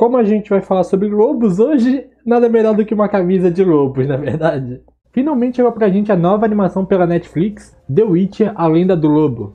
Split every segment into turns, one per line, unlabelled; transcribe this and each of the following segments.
Como a gente vai falar sobre lobos hoje, nada melhor do que uma camisa de lobos, na verdade. Finalmente chegou pra gente a nova animação pela Netflix, The Witcher, A Lenda do Lobo.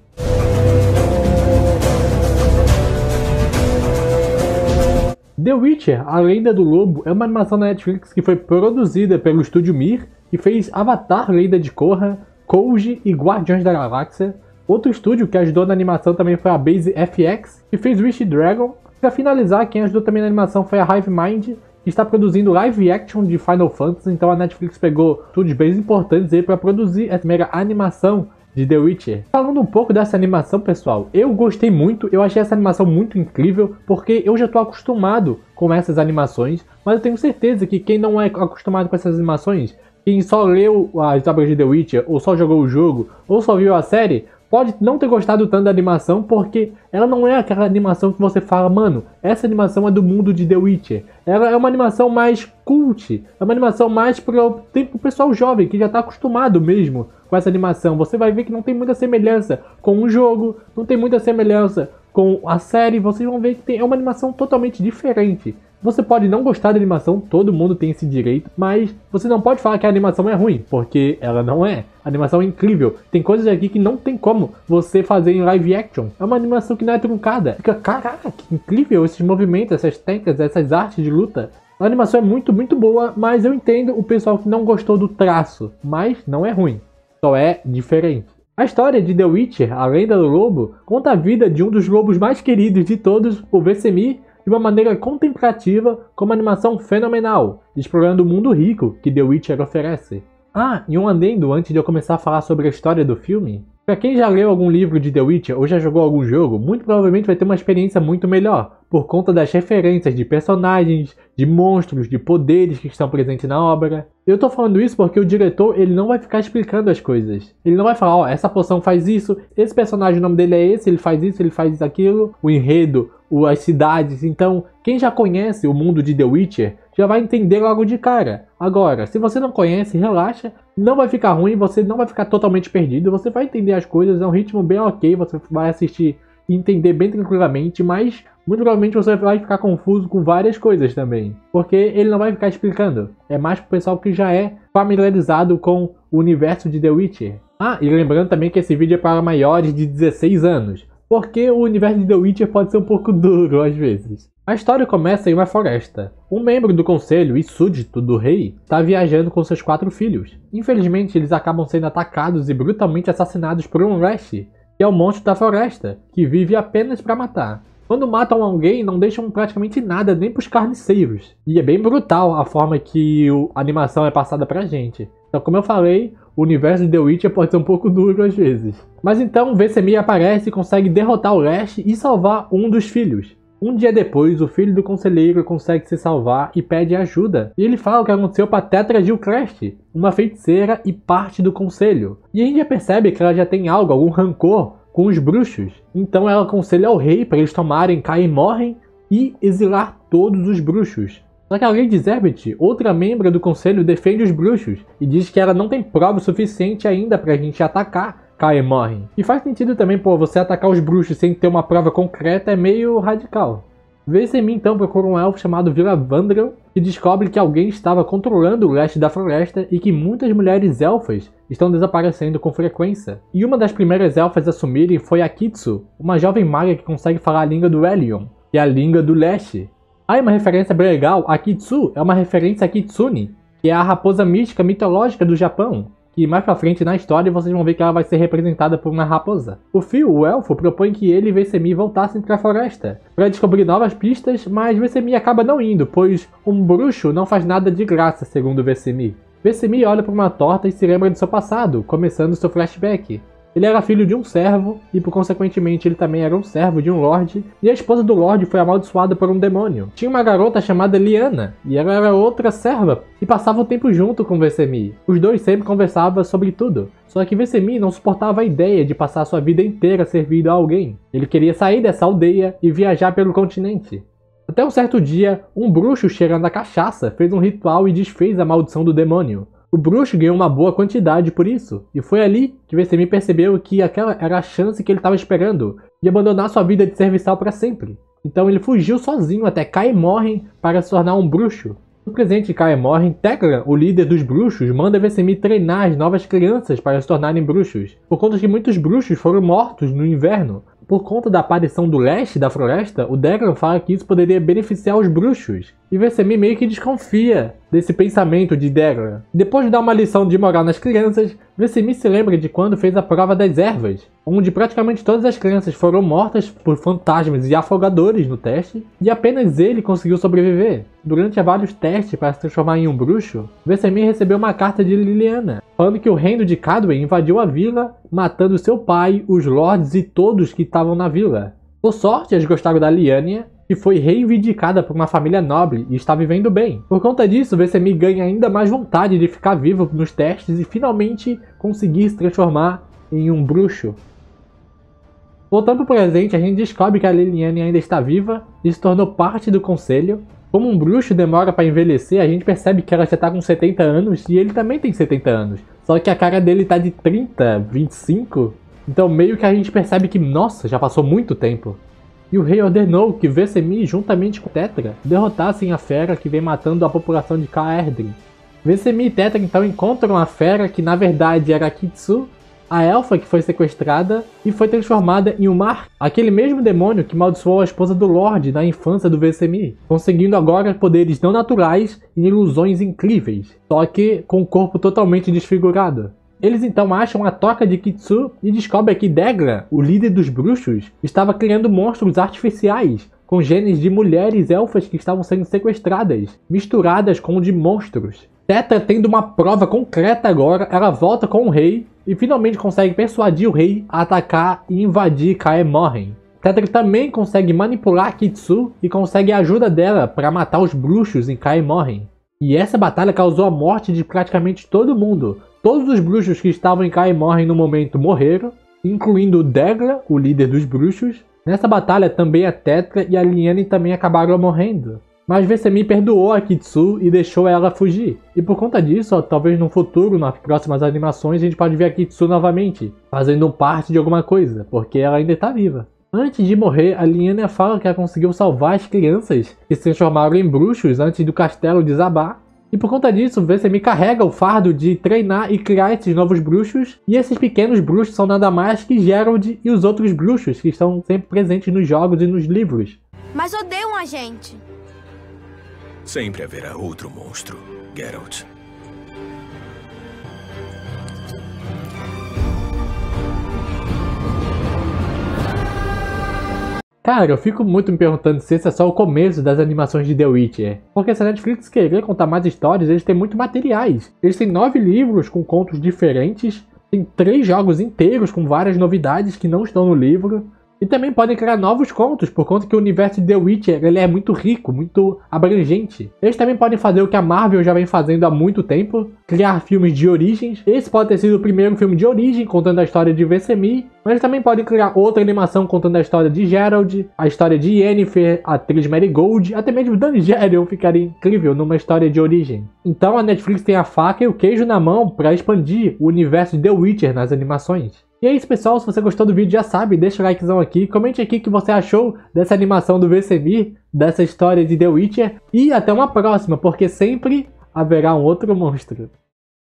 The Witcher, A Lenda do Lobo é uma animação da Netflix que foi produzida pelo estúdio Mir, que fez Avatar, Lenda de Korra, Kouji e Guardiões da Galáxia. Outro estúdio que ajudou na animação também foi a Base FX, que fez Wish Dragon. Para finalizar, quem ajudou também na animação foi a Hive Mind, que está produzindo live action de Final Fantasy, então a Netflix pegou estúdios bem importantes aí para produzir essa mega animação de The Witcher. Falando um pouco dessa animação, pessoal, eu gostei muito, eu achei essa animação muito incrível, porque eu já estou acostumado com essas animações, mas eu tenho certeza que quem não é acostumado com essas animações, quem só leu as obras de The Witcher, ou só jogou o jogo, ou só viu a série, pode não ter gostado tanto da animação, porque ela não é aquela animação que você fala, mano, essa animação é do mundo de The Witcher. Ela é uma animação mais cult, é uma animação mais pro pessoal jovem, que já está acostumado mesmo com essa animação. Você vai ver que não tem muita semelhança com o jogo, não tem muita semelhança com a série, vocês vão ver que é uma animação totalmente diferente. Você pode não gostar da animação, todo mundo tem esse direito, mas você não pode falar que a animação é ruim, porque ela não é. A animação é incrível. Tem coisas aqui que não tem como você fazer em live action. É uma animação que não é truncada. Fica, caraca, que incrível esses movimentos, essas técnicas, essas artes de luta. A animação é muito, muito boa, mas eu entendo o pessoal que não gostou do traço. Mas não é ruim, só é diferente. A história de The Witcher, A Lenda do Lobo, conta a vida de um dos lobos mais queridos de todos, o Vesemir, de uma maneira contemplativa, com uma animação fenomenal, explorando o mundo rico que The Witcher oferece. Ah, e um adendo antes de eu começar a falar sobre a história do filme. Pra quem já leu algum livro de The Witcher ou já jogou algum jogo, muito provavelmente vai ter uma experiência muito melhor, por conta das referências de personagens, de monstros, de poderes que estão presentes na obra. Eu tô falando isso porque o diretor, ele não vai ficar explicando as coisas. Ele não vai falar, ó, essa poção faz isso, esse personagem, o nome dele é esse, ele faz isso, aquilo, o enredo, as cidades. Então, quem já conhece o mundo de The Witcher, já vai entender logo de cara. Agora, se você não conhece, relaxa, não vai ficar ruim, você não vai ficar totalmente perdido, você vai entender as coisas, é um ritmo bem ok, você vai assistir e entender bem tranquilamente, mas muito provavelmente você vai ficar confuso com várias coisas também, porque ele não vai ficar explicando, é mais pro pessoal que já é familiarizado com o universo de The Witcher. Ah, e lembrando também que esse vídeo é para maiores de 16 anos, porque o universo de The Witcher pode ser um pouco duro às vezes. A história começa em uma floresta. Um membro do conselho e súdito do rei está viajando com seus 4 filhos. Infelizmente, eles acabam sendo atacados e brutalmente assassinados por um Rash, que é o monstro da floresta, que vive apenas para matar. Quando matam alguém, não deixam praticamente nada nem para os carniceiros. E é bem brutal a forma que a animação é passada pra gente. Então, como eu falei, o universo de The Witcher pode ser um pouco duro às vezes. Mas então, Vesemir aparece e consegue derrotar o Rash e salvar um dos filhos. Um dia depois, o filho do conselheiro consegue se salvar e pede ajuda. E ele fala o que aconteceu para Tetra Gilchrist, uma feiticeira e parte do conselho. E a gente já percebe que ela já tem algo, algum rancor com os bruxos. Então ela aconselha ao rei para eles tomarem Kaer Morhen e exilar todos os bruxos. Só que a Lady Zerbeth, outra membro do conselho, defende os bruxos e diz que ela não tem prova suficiente ainda para a gente atacar Kaer Morhen. E faz sentido também, pô, você atacar os bruxos sem ter uma prova concreta é meio radical. Vesemir então procura um elfo chamado Vilavandrel, que descobre que alguém estava controlando o leste da floresta e que muitas mulheres elfas estão desaparecendo com frequência. E uma das primeiras elfas a assumirem foi a Kitsu, uma jovem maga que consegue falar a língua do Elyon, que é a língua do leste. Ah, e uma referência bem legal, a Kitsu é uma referência a Kitsune, que é a raposa mística mitológica do Japão. Que mais pra frente na história vocês vão ver que ela vai ser representada por uma raposa. O Phil, o elfo, propõe que ele e Vesemir voltassem para a floresta para descobrir novas pistas, mas Vesemir acaba não indo, pois um bruxo não faz nada de graça, segundo Vesemir. Vesemir olha para uma torta e se lembra do seu passado, começando seu flashback. Ele era filho de um servo, e por consequentemente ele também era um servo de um lorde, e a esposa do lorde foi amaldiçoada por um demônio. Tinha uma garota chamada Lyanna, e ela era outra serva, e passava o tempo junto com Vesemir. Os dois sempre conversavam sobre tudo, só que Vesemir não suportava a ideia de passar sua vida inteira servindo a alguém. Ele queria sair dessa aldeia e viajar pelo continente. Até um certo dia, um bruxo cheirando a cachaça fez um ritual e desfez a maldição do demônio. O bruxo ganhou uma boa quantidade por isso, e foi ali que Vesemir percebeu que aquela era a chance que ele estava esperando de abandonar sua vida de serviçal para sempre. Então ele fugiu sozinho até Kaer Morhen para se tornar um bruxo. No presente de Kaer Morhen, Tekla, o líder dos bruxos, manda Vesemir treinar as novas crianças para se tornarem bruxos, por conta que muitos bruxos foram mortos no inverno. Por conta da aparição do leste da floresta, o Degran fala que isso poderia beneficiar os bruxos, e Vesemir meio que desconfia desse pensamento de Degran. Depois de dar uma lição de moral nas crianças, Vesemir se lembra de quando fez a prova das ervas, onde praticamente todas as crianças foram mortas por fantasmas e afogadores no teste, e apenas ele conseguiu sobreviver. Durante vários testes para se transformar em um bruxo, Vesemir recebeu uma carta de Liliana, falando que o reino de Cadwyn invadiu a vila, matando seu pai, os lords e todos que estavam na vila. Por sorte, eles gostaram da Lyanna, que foi reivindicada por uma família nobre e está vivendo bem. Por conta disso, Vesemir ganha ainda mais vontade de ficar vivo nos testes e finalmente conseguir se transformar em um bruxo. Voltando para o presente, a gente descobre que a Liliana ainda está viva e se tornou parte do conselho. Como um bruxo demora para envelhecer, a gente percebe que ela já está com 70 anos e ele também tem 70 anos. Só que a cara dele está de 30, 25. Então meio que a gente percebe que, nossa, já passou muito tempo. E o rei ordenou que Vesemir, juntamente com Tetra, derrotassem a fera que vem matando a população de Caerdrin. Vesemir e Tetra então encontram a fera que na verdade era Kitsu, a elfa que foi sequestrada e foi transformada em Umar, aquele mesmo demônio que amaldiçoou a esposa do Lorde na infância do Vesemir, conseguindo agora poderes não naturais e ilusões incríveis, só que com o corpo totalmente desfigurado. Eles então acham a toca de Kitsu e descobrem que Degran, o líder dos bruxos, estava criando monstros artificiais, com genes de mulheres elfas que estavam sendo sequestradas, misturadas com o de monstros. Tetra, tendo uma prova concreta agora, ela volta com o rei e finalmente consegue persuadir o rei a atacar e invadir Kaer Morhen. Tetra também consegue manipular Kitsu e consegue a ajuda dela para matar os bruxos em Kaer Morhen. E essa batalha causou a morte de praticamente todo mundo. Todos os bruxos que estavam em Kaer Morhen no momento morreram, incluindo Degran, o líder dos bruxos. Nessa batalha também a Tetra e a Lyanna também acabaram morrendo. Mas Vesemir perdoou a Kitsu e deixou ela fugir. E por conta disso, talvez no futuro, nas próximas animações, a gente pode ver a Kitsu novamente, fazendo parte de alguma coisa, porque ela ainda está viva. Antes de morrer, a Lyanna fala que ela conseguiu salvar as crianças que se transformaram em bruxos antes do castelo desabar. E por conta disso, Vesemir carrega o fardo de treinar e criar esses novos bruxos. E esses pequenos bruxos são nada mais que Geralt e os outros bruxos que estão sempre presentes nos jogos e nos livros.
Mas odeiam a gente.
Sempre haverá outro monstro, Geralt.
Cara, eu fico muito me perguntando se esse é só o começo das animações de The Witcher. Porque se a Netflix querer contar mais histórias, eles têm muito materiais. Eles têm 9 livros com contos diferentes, tem 3 jogos inteiros com várias novidades que não estão no livro. E também podem criar novos contos, por conta que o universo de The Witcher ele é muito rico, muito abrangente. Eles também podem fazer o que a Marvel já vem fazendo há muito tempo, criar filmes de origens. Esse pode ter sido o primeiro filme de origem, contando a história de Vesemir, mas eles também podem criar outra animação contando a história de Geralt, a história de Yennefer, a atriz Marigold, até mesmo Dangerion ficaria incrível numa história de origem. Então a Netflix tem a faca e o queijo na mão para expandir o universo de The Witcher nas animações. E é isso, pessoal, se você gostou do vídeo já sabe, deixa o likezão aqui, comente aqui o que você achou dessa animação do Vesemir, dessa história de The Witcher, e até uma próxima, porque sempre haverá um outro monstro.